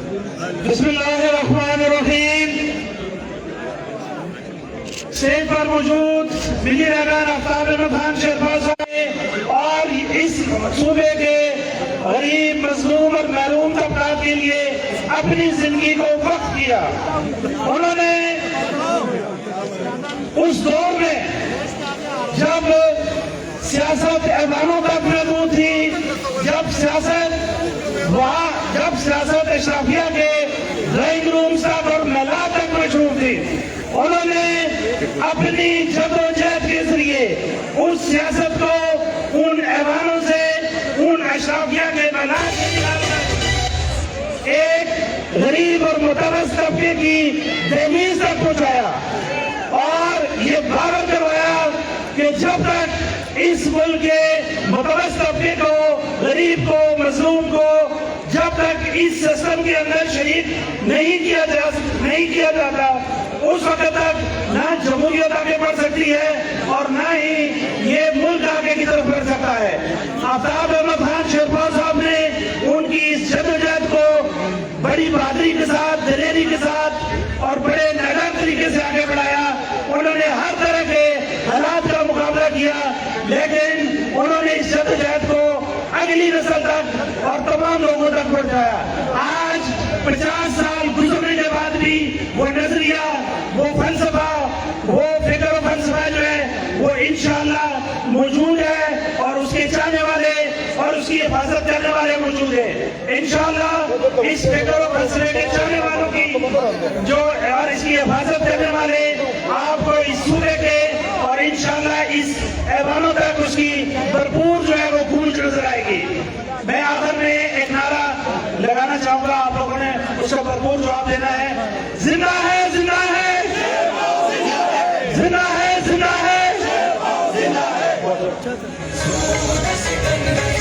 بسم اللہ الرحمن الرحیم۔ اسٹیج پر موجود ملی رہبر آفتاب احمد خان شیرپور صاحب اور اس صوبے کے غریب مظلوم اور محروم طبقات کے لیے اپنی زندگی کو وقف کیا۔ انہوں نے اس دور میں جب سیاست ایوانوں تک محدود تھی، جب سیاست اشرافیہ کے ڈرائنگ رومز تک اور محلات تک مشہور تھی، انہوں نے اپنی جدوجہد کے ذریعے اس سیاست کو ان ایوانوں سے، ان اشرافیہ کے محلات سے نکال کر ایک غریب اور متوسط طبقے کی دہلیز تک پہنچایا اور یہ باور کروایا کہ جب تک اس ملک کے متوسط طبقے کو، غریب کو، مظلوم کو جب تک اس سسٹم کے اندر شریک نہیں کیا جاتا، اس وقت تک نہ جمہوریت آگے بڑھ سکتی ہے اور نہ ہی یہ ملک آگے کی طرف بڑھ سکتا ہے۔ آفتاب احمد خان شیرپور صاحب نے ان کی اس جدوجہد کو بڑی بہادری کے ساتھ، دلیری کے ساتھ اور بڑے نڈر طریقے سے آگے بڑھایا۔ انہوں نے ہر طرح کے حالات کا مقابلہ کیا، لیکن انہوں نے اس جدوجہد کو اگلی نسل تک اور تمام لوگوں تک پہنچایا۔ آج 50 سال گزرنے کے بعد بھی وہ نظریہ، وہ فلسفہ، وہ فکر و فلسفہ جو ہے وہ انشاءاللہ موجود ہے اور اس کے چاہنے والے اور اس کی حفاظت کرنے والے موجود ہیں۔ انشاءاللہ اس فکر و فلسفے کے چاہنے والوں کی جو اور اس کی حفاظت کرنے والے آپ کو اس صوبے کے اور انشاءاللہ اس ایوانوں تک اس کی بھرپور جو ہے وہ گونج نظر آئے گی۔ میں آخر میں ایک نعرہ لگانا چاہوں گا، آپ لوگوں نے اس کا بھرپور جواب دینا ہے۔ زندہ ہے، زندہ ہے، زندہ ہے، زندہ ہے، زندہ ہے۔